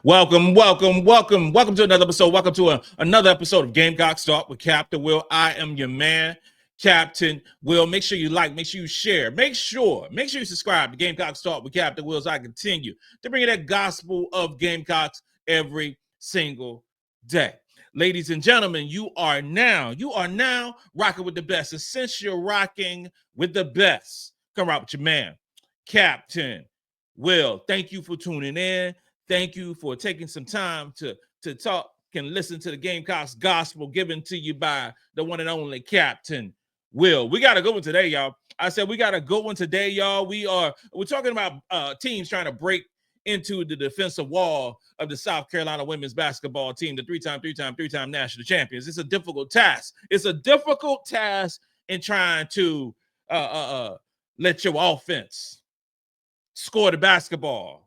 Welcome to another episode. Welcome to another episode of Gamecocks Talk with Captain Will. I am your man, Captain Will. Make sure you like, make sure you share, make sure you subscribe to Gamecocks Talk with Captain Will, so I continue to bring you that gospel of Gamecocks every single day. Ladies and gentlemen, you are now rocking with the best. And since you're rocking with the best, come right with your man, Captain Will. Thank you for tuning in. Thank you for taking some time to talk and listen to the Gamecocks gospel given to you by the one and only Captain Will. We got a good one today, y'all. I said we got a good one today, y'all. We're talking about teams trying to break into the defensive wall of the South Carolina women's basketball team, the three-time national champions. It's a difficult task. It's a difficult task in trying to let your offense score the basketball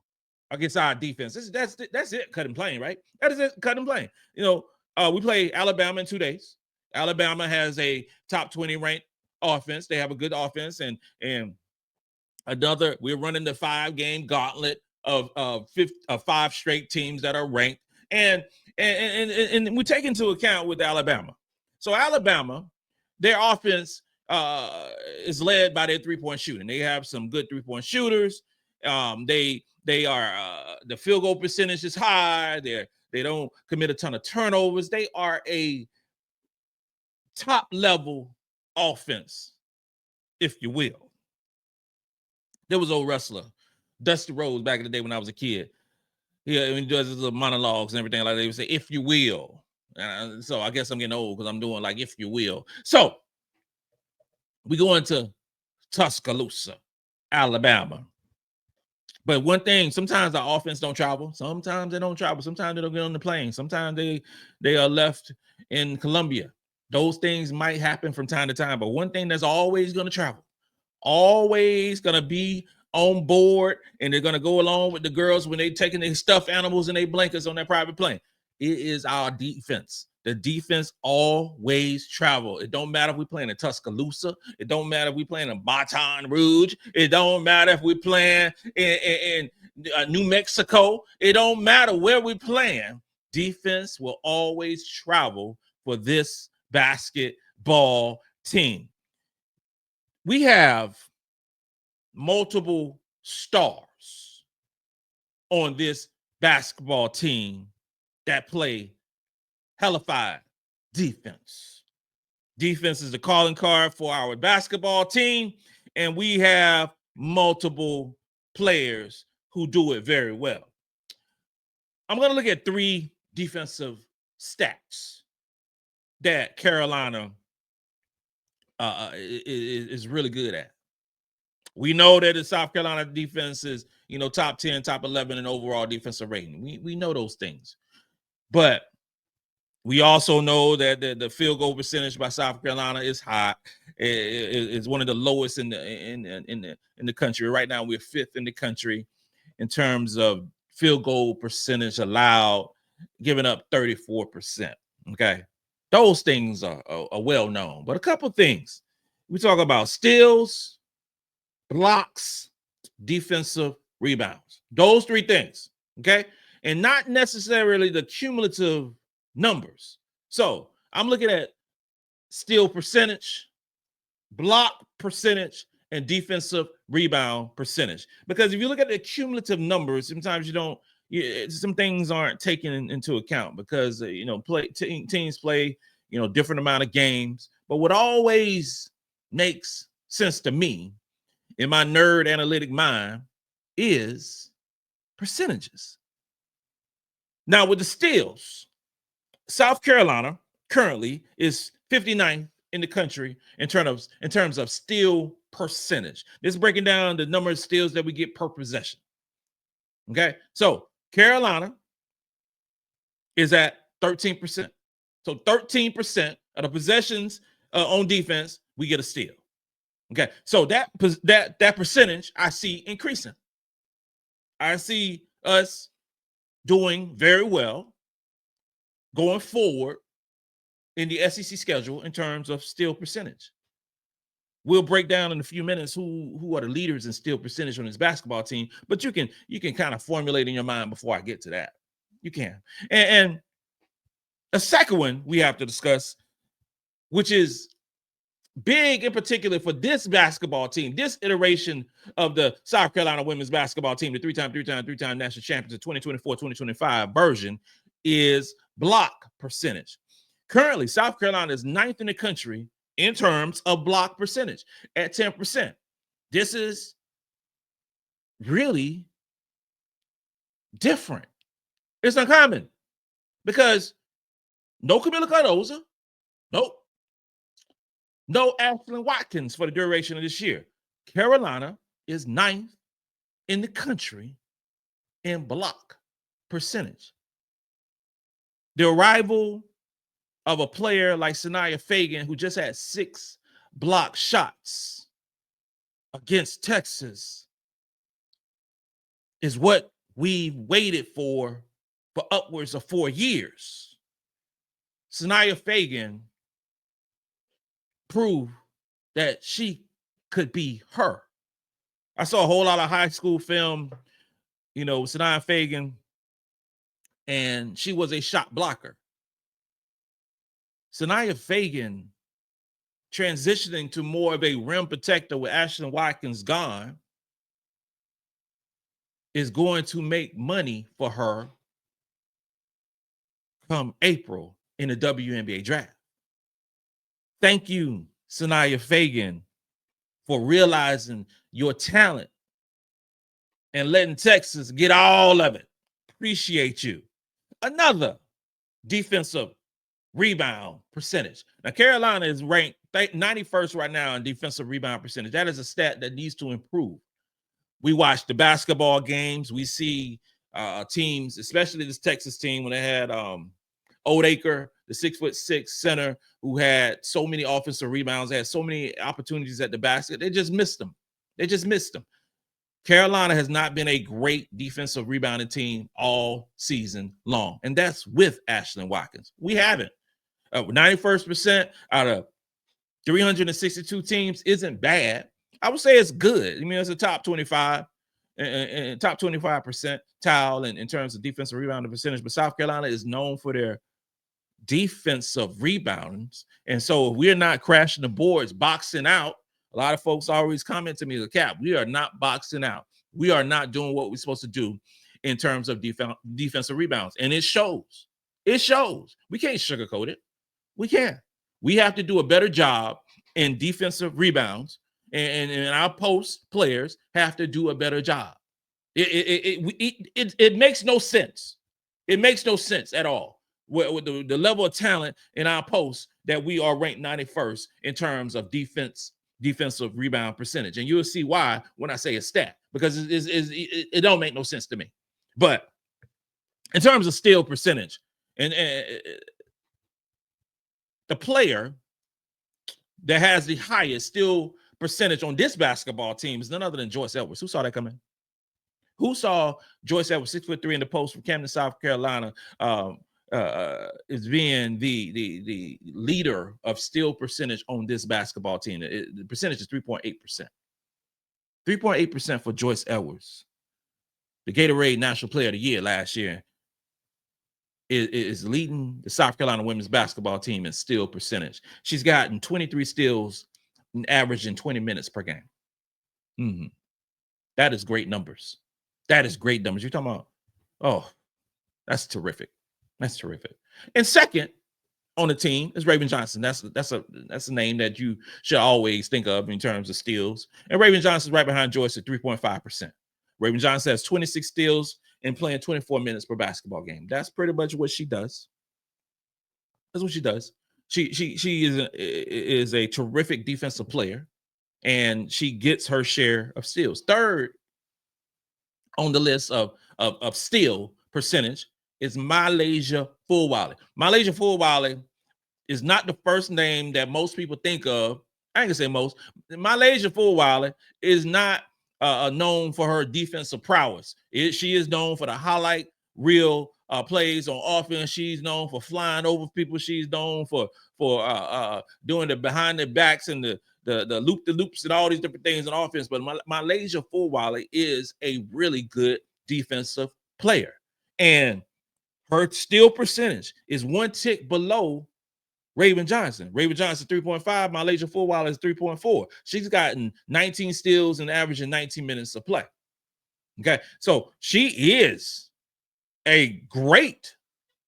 against our defense. That's it, cut and plain, right? That is it, cut and plain. You know, we play Alabama in 2 days. Alabama has a top 20 ranked offense. They have a good offense, and we're running the 5-game gauntlet of 5 straight teams that are ranked, and we take into account with Alabama. So Alabama, their offense is led by their 3-point shooting. They have some good 3-point shooters. They are the field goal percentage is high. They don't commit a ton of turnovers. They are a top level offense, if you will. There was old wrestler Dusty Rhodes back in the day when I was a kid. When he does his little monologues and everything like that, he would say, "If you will." So I guess I'm getting old because I'm doing like "if you will." So we go into Tuscaloosa, Alabama. But one thing, sometimes our offense don't travel. Sometimes they don't travel. Sometimes they don't get on the plane. Sometimes they are left in Columbia. Those things might happen from time to time. But one thing that's always going to travel, always going to be on board, and they're going to go along with the girls when they taking their stuffed animals and their blankets on their private plane. It is our defense. The defense always travel. It don't matter if we're playing in Tuscaloosa. It don't matter if we're playing in Baton Rouge. It don't matter if we're playing in New Mexico. It don't matter where we're playing. Defense will always travel for this basketball team. We have multiple stars on this basketball team that play hellified defense. Defense is the calling card for our basketball team, and we have multiple players who do it very well. I'm going to look at 3 defensive stats that Carolina is really good at. We know that the South Carolina defense is, top 10, top 11 in overall defensive rating. We know those things. But we also know that the field goal percentage by South Carolina is high. It's one of the lowest in the country. Right now, we're 5th in the country in terms of field goal percentage allowed, giving up 34%. Okay, those things are well known. But a couple things we talk about: steals, blocks, defensive rebounds. Those 3 things. Okay, and not necessarily the cumulative numbers. So I'm looking at steal percentage, block percentage, and defensive rebound percentage. Because if you look at the cumulative numbers, sometimes some things aren't taken into account because teams play different amount of games. But what always makes sense to me in my nerd analytic mind is percentages. Now with the steals, South Carolina currently is 59th in the country in terms of steal percentage. This is breaking down the number of steals that we get per possession. Okay, so Carolina is at 13%. So 13% of the possessions on defense, we get a steal. Okay, so that percentage I see increasing. I see us doing very well going forward in the SEC schedule in terms of steal percentage. We'll break down in a few minutes who are the leaders in steal percentage on this basketball team, but you can kind of formulate in your mind before I get to that. You can. And a second one we have to discuss, which is big in particular for this basketball team, this iteration of the South Carolina women's basketball team, the three-time national champions, the 2024-2025 version, is block percentage. Currently, South Carolina is 9th in the country in terms of block percentage at 10%. This is really different. It's uncommon because no Camila Cardoza, nope. No Ashlyn Watkins for the duration of this year. Carolina is 9th in the country in block percentage. The arrival of a player like Sania Feagin, who just had 6 block shots against Texas, is what we've waited for upwards of 4 years. Sania Feagin proved that she could be her. I saw a whole lot of high school film, Sania Feagin, and she was a shot blocker. Sania Feagin transitioning to more of a rim protector with Ashlyn Watkins gone is going to make money for her come April in the WNBA draft. Thank you, Sania Feagin, for realizing your talent and letting Texas get all of it. Appreciate you. Another defensive rebound percentage. Now, Carolina is ranked 91st right now in defensive rebound percentage. That is a stat that needs to improve. We watch the basketball games. We see teams, especially this Texas team, when they had Oldacre, the 6'6" center, who had so many offensive rebounds, had so many opportunities at the basket. They just missed them. Carolina has not been a great defensive rebounding team all season long, and that's with Ashlyn Watkins. We haven't. 91st% out of 362 teams isn't bad. I would say it's good. I mean, it's a top 25 and top 25 percentile in terms of defensive rebounding percentage, but South Carolina is known for their defensive rebounds. And so if we're not crashing the boards, boxing out, a lot of folks always comment to me, Cap, we are not boxing out. We are not doing what we're supposed to do in terms of defensive rebounds. And it shows. It shows. We can't sugarcoat it. We can't. We have to do a better job in defensive rebounds, and our post players have to do a better job. It makes no sense. It makes no sense at all with the level of talent in our posts that we are ranked 91st in terms of defensive rebound percentage. And you'll see why when I say a stat, because it don't make no sense to me. But in terms of steal percentage, and the player that has the highest steal percentage on this basketball team is none other than Joyce Edwards. Who saw that coming? Who saw Joyce Edwards, 6'3" in the post from Camden, South Carolina, is being the leader of steal percentage on this basketball team? The percentage is 3.8%. 3.8% for Joyce Edwards, the Gatorade National Player of the Year last year, is leading the South Carolina women's basketball team in steal percentage. She's gotten 23 steals, averaging 20 minutes per game. Mm-hmm. That is great numbers. That is great numbers. You're talking about, oh, that's terrific. That's terrific. And second on the team is Raven Johnson. That's a name that you should always think of in terms of steals. And Raven Johnson is right behind Joyce at 3.5%. Raven Johnson has 26 steals and playing 24 minutes per basketball game. That's pretty much what she does. That's what she does. She is a terrific defensive player, and she gets her share of steals. Third on the list of steal percentage is MiLaysia Fulwiley. MiLaysia Fulwiley is not the first name that most people think of. I ain't gonna say most. MiLaysia Fulwiley is not known for her defensive prowess. She is known for the highlight reel plays on offense. She's known for flying over people. She's known for doing the behind the backs and the loop-the-loops and all these different things on offense. But MiLaysia Fulwiley is a really good defensive player. And Her steal percentage is one tick below Raven Johnson. Raven Johnson 3.5. MiLaysia Fulwiley is 3.4. She's gotten 19 steals and averaging 19 minutes of play. Okay, so she is a great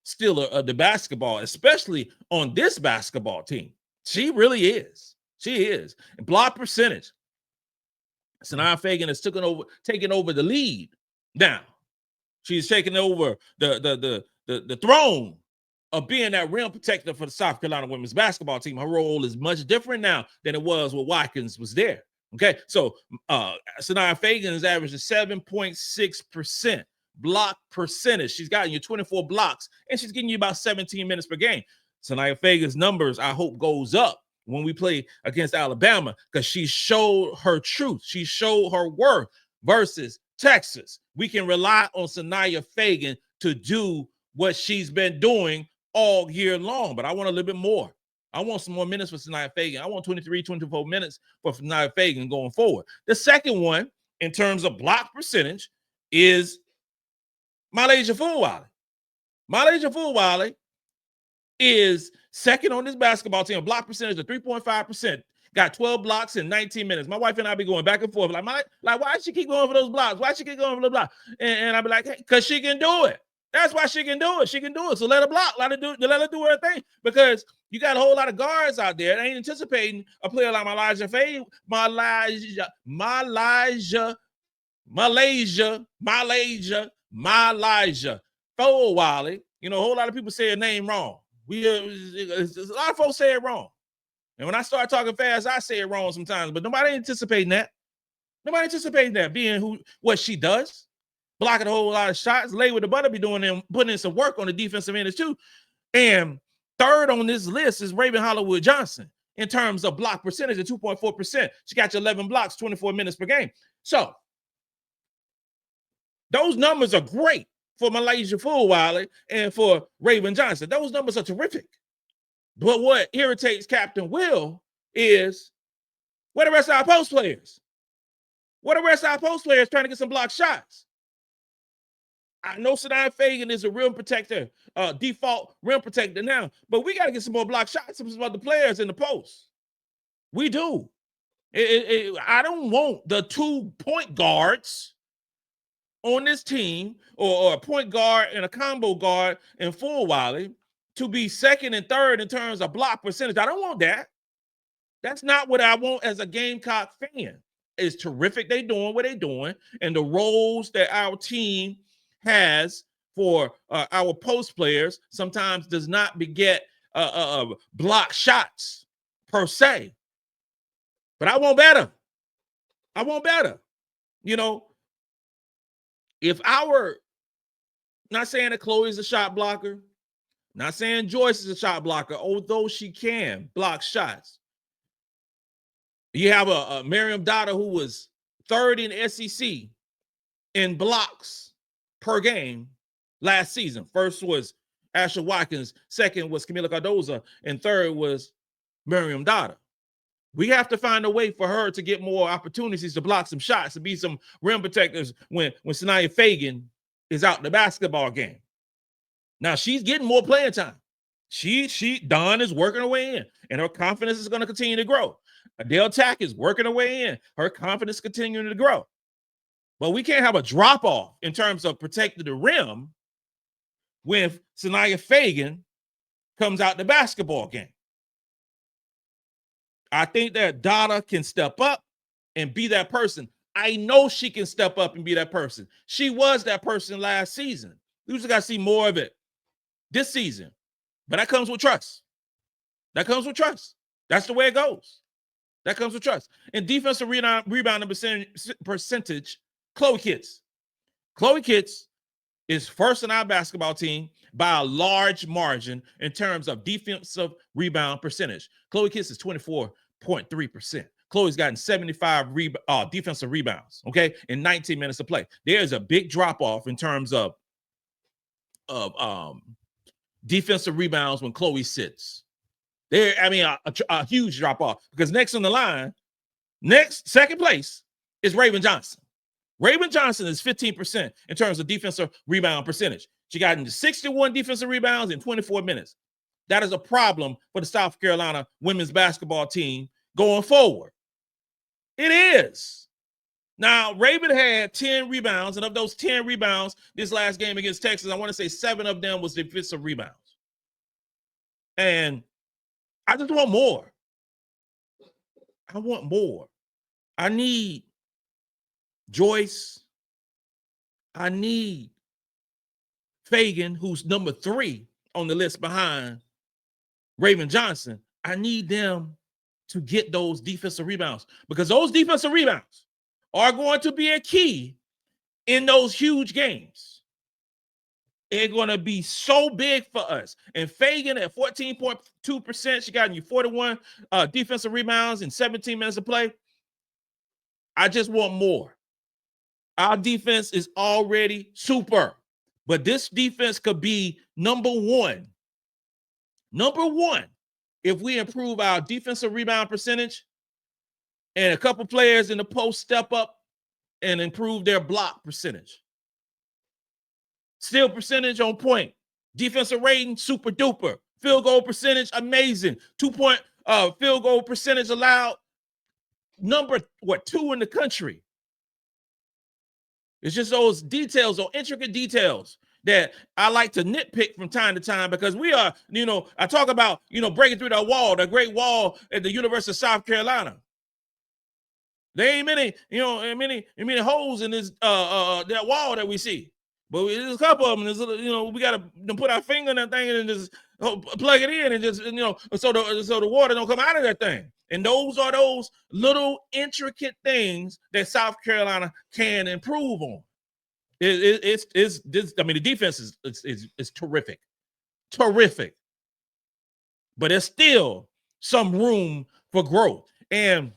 stealer of the basketball, especially on this basketball team. She really is. She is. And block percentage. Sania Feagin has taken over the lead now. She's taking over the throne of being that rim protector for the South Carolina women's basketball team. Her role is much different now than it was when Watkins was there. Okay, so Sania Feagin is averaging 7.6% block percentage. She's gotten you 24 blocks, and she's getting you about 17 minutes per game. Sania Feagin's numbers, I hope, goes up when we play against Alabama, because she showed her truth. She showed her worth versus Texas. We can rely on Sania Feagin to do what she's been doing all year long, but I want a little bit more. I want some more minutes for Sania Feagin. I want 23, 24 minutes for Sania Feagin going forward. The second one, in terms of block percentage, is MiLaysia Fulwiley. MiLaysia Fulwiley is second on this basketball team. Block percentage of 3.5%. Got 12 blocks in 19 minutes. My wife and I be going back and forth. Like, why she keep going for those blocks? Why she keep going for the block? And I be like, hey, because she can do it. That's why she can do it. She can do it. So let her block. Let her do her thing. Because you got a whole lot of guards out there that ain't anticipating a player like MiLaysia Fulwiley. You know, a whole lot of people say her name wrong. A lot of folks say it wrong. And when I start talking fast, I say it wrong sometimes, but nobody anticipating that. Nobody anticipating that being what she does. Blocking a whole lot of shots. Lay with the butter be doing them, putting in some work on the defensive end too. And third on this list is Raven Hollywood Johnson in terms of block percentage at 2.4%. She got you 11 blocks, 24 minutes per game. So those numbers are great for MiLaysia Fulwiley and for Raven Johnson. Those numbers are terrific. But what irritates Captain Will is where the rest of our post players? Where the rest of our post players trying to get some block shots? I know Sania Feagin is a rim protector, default rim protector now, but we got to get some more block shots from some other players in the post. We do. I don't want the 2 point guards on this team or a point guard and a combo guard in Fulwiley to be second and third in terms of block percentage. I don't want that. That's not what I want as a Gamecock fan. It's terrific they doing what they doing, and the roles that our team has for our post players sometimes does not beget block shots per se. But I want better. I want better. You know, if not saying that Chloe is a shot blocker, not saying Joyce is a shot blocker, although she can block shots. You have a Maryam Dauda who was third in SEC in blocks per game last season. First was Ashlyn Watkins, second was Kamilla Cardoza, and third was Maryam Dauda. We have to find a way for her to get more opportunities to block some shots, to be some rim protectors when Sania Feagin is out in the basketball game. Now she's getting more playing time. Dawn is working her way in, and her confidence is going to continue to grow. Adhel Tac is working her way in. Her confidence is continuing to grow. But we can't have a drop-off in terms of protecting the rim when Sania Feagin comes out the basketball game. I think that Dauda can step up and be that person. I know she can step up and be that person. She was that person last season. We just got to see more of it this season. But that comes with trust. That comes with trust. That's the way it goes. That comes with trust. And defensive rebounding percentage, Chloe Kitts. Chloe Kitts is first in our basketball team by a large margin in terms of defensive rebound percentage. Chloe Kitts is 24.3%. Chloe's gotten 75 defensive rebounds, okay, in 19 minutes of play. There's a big drop-off in terms of defensive rebounds when Chloe sits. A huge drop-off, because next on the line, second place is Raven Johnson. Raven Johnson is 15% in terms of defensive rebound percentage. She got into 61 defensive rebounds in 24 minutes. That is a problem for the South Carolina women's basketball team going forward. It is. Now, Raven had 10 rebounds, and of those 10 rebounds, this last game against Texas, I want to say 7 of them was defensive rebounds. And I just want more. I want more. I need Joyce. I need Feagin, who's number 3 on the list behind Raven Johnson. I need them to get those defensive rebounds, because those defensive rebounds are going to be a key in those huge games. They're going to be so big for us. And Feagin at 14.2%, she got you 41 defensive rebounds in 17 minutes of play. I just want more. Our defense is already super, but this defense could be number one. Number one, if we improve our defensive rebound percentage and a couple players in the post step up and improve their block percentage. Steal percentage on point. Defensive rating, super duper. Field goal percentage, amazing. 2-point field goal percentage allowed. Number, 2 in the country. It's just those details, those intricate details that I like to nitpick from time to time, because we are, I talk about, breaking through that wall, the great wall at the University of South Carolina. There ain't many, many holes in this that wall that we see. But there's a couple of them. We got to put our finger in that thing and just plug it in and just, so the water don't come out of that thing. And those are those little intricate things that South Carolina can improve on. The defense is terrific, terrific. But there's still some room for growth. And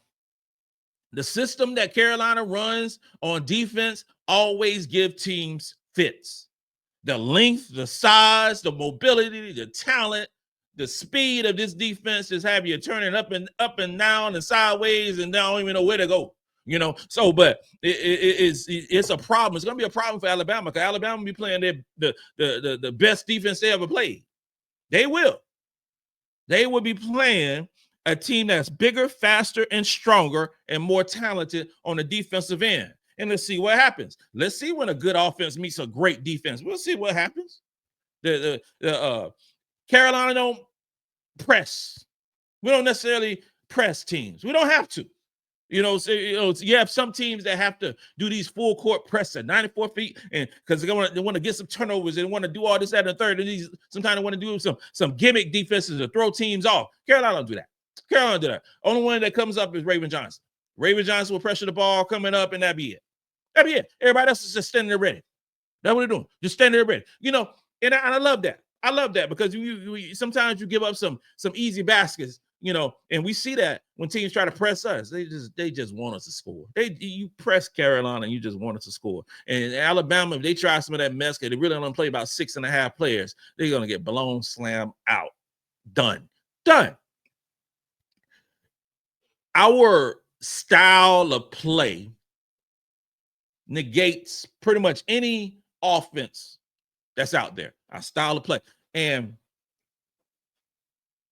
the system that Carolina runs on defense always give teams fits. The length, the size, the mobility, the talent, the speed of this defense just have you turning up and down and sideways and don't even know where to go. But it's a problem. It's going to be a problem for Alabama, because Alabama will be playing the best defense they ever played. They will. They will be playing a team that's bigger, faster, and stronger and more talented on the defensive end. And let's see what happens. Let's see when a good offense meets a great defense. We'll see what happens. The Carolina don't press. We don't necessarily press teams. We don't have to. You have some teams that have to do these full court press at 94 feet, and because they want to get some turnovers, they want to do all this, that, and the third, and sometimes they want to do some gimmick defenses to throw teams off. Carolina don't do that. Carolina do that. Only one that comes up is Raven Johnson. Raven Johnson will pressure the ball coming up, and that'd be it. That'd be it. Everybody else is just standing there ready. That's what they're doing. Just standing there ready. And I love that. I love that, because you sometimes you give up some easy baskets, and we see that when teams try to press us. They just want us to score. You press Carolina and you just want us to score. And Alabama, if they try some of that mess, because they really don't play about 6.5 players, they're going to get blown, slam out. Done. Our style of play negates pretty much any offense that's out there. Our style of play, and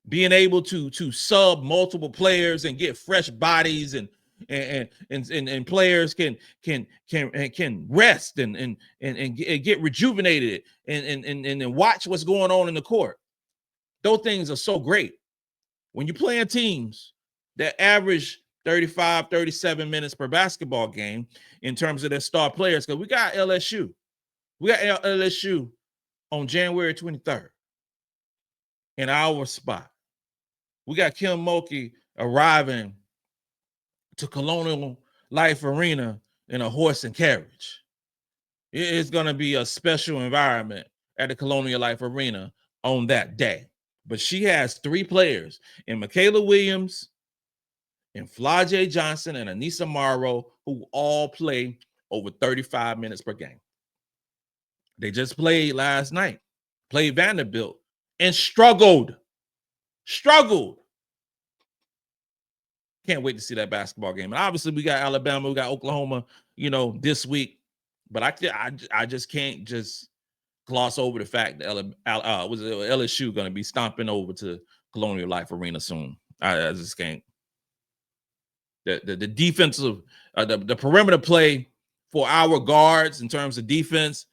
being able to sub multiple players and get fresh bodies and players can rest and get rejuvenated and watch what's going on in the court. Those things are so great when you're playing teams that average 35, 37 minutes per basketball game in terms of their star players. Because we got LSU. On January 23rd in our spot. We got Kim Mulkey arriving to Colonial Life Arena in a horse and carriage. It's going to be a special environment at the Colonial Life Arena on that day. But she has 3 players in Michaela Williams, and Flau'jae Johnson, and Anissa Morrow, who all play over 35 minutes per game. They just played last night, played Vanderbilt, and struggled. Can't wait to see that basketball game. And obviously, we got Alabama, we got Oklahoma, this week. But I just can't just gloss over the fact that LSU going to be stomping over to Colonial Life Arena soon. I just can't. The defensive, the perimeter play for our guards in terms of defense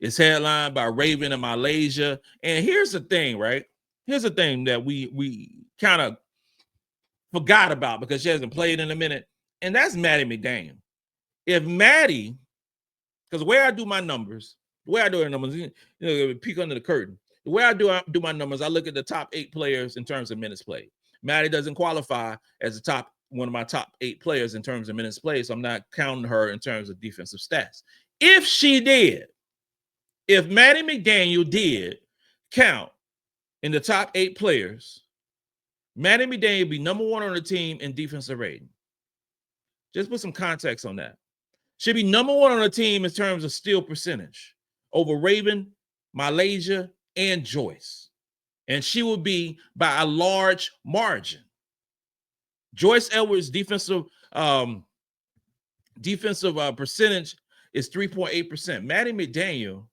is headlined by Raven and MiLaysia. And here's the thing, right? Here's the thing that we kind of forgot about because she hasn't played in a minute, and that's Maddy McDaniel. If Maddy, because the way I do my numbers, peek under the curtain. The way I do my numbers, I look at the top 8 players in terms of minutes played. Maddy doesn't qualify as one of my top 8 players in terms of minutes played, so I'm not counting her in terms of defensive stats. If Maddy McDaniel did count in the top 8 players, Maddy McDaniel would be number 1 on the team in defensive rating. Just put some context on that. She'd be number 1 on the team in terms of steal percentage over Raven, MiLaysia, and Joyce. And she would be by a large margin. Joyce Edwards' defensive percentage is 3.8%. Maddy McDaniel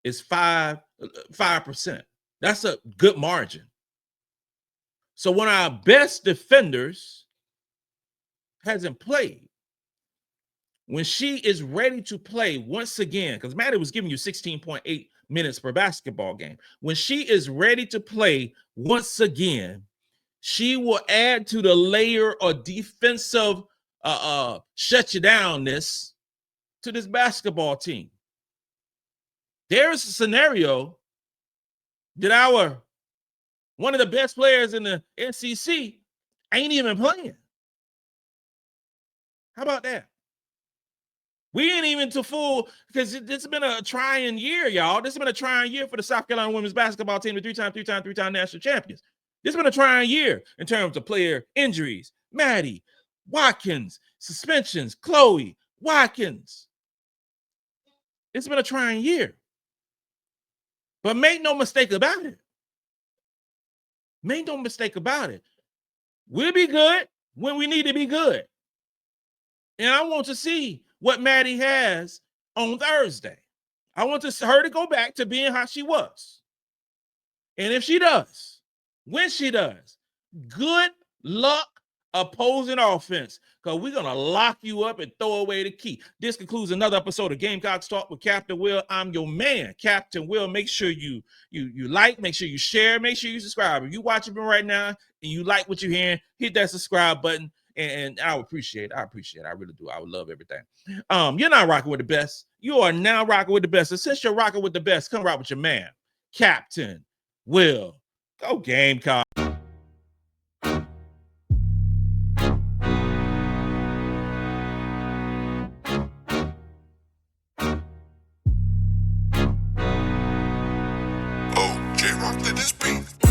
is 5%. That's a good margin. So one of our best defenders hasn't played. When she is ready to play once again, because Maddy was giving you 16.8 minutes per basketball game. When she is ready to play once again, she will add to the layer of defensive shut you downness to this basketball team. There's a scenario that one of the best players in the NCC ain't even playing. How about that? We ain't even to full, because this has been a trying year, y'all. This has been a trying year for the South Carolina women's basketball team, the three-time national champions. This has been a trying year in terms of player injuries. Maddy, Watkins, suspensions, Chloe, Watkins. It's been a trying year. But make no mistake about it. Make no mistake about it. We'll be good when we need to be good. And I want to see what Maddy has on Thursday. I want her to go back to being how she was. And if she does, when she does, good luck opposing offense, because we're going to lock you up and throw away the key. This concludes another episode of Gamecocks Talk with Captain Will. I'm your man, Captain Will. Make sure you like, make sure you share, make sure you subscribe. If you're watching me right now and you like what you're hearing, hit that subscribe button. And I would appreciate it. I really do. I would love everything. You're not rocking with the best. You are now rocking with the best. And since you're rocking with the best, come rock with your man, Captain Will. Go Gamecock. Oh, J-Rock did this beat.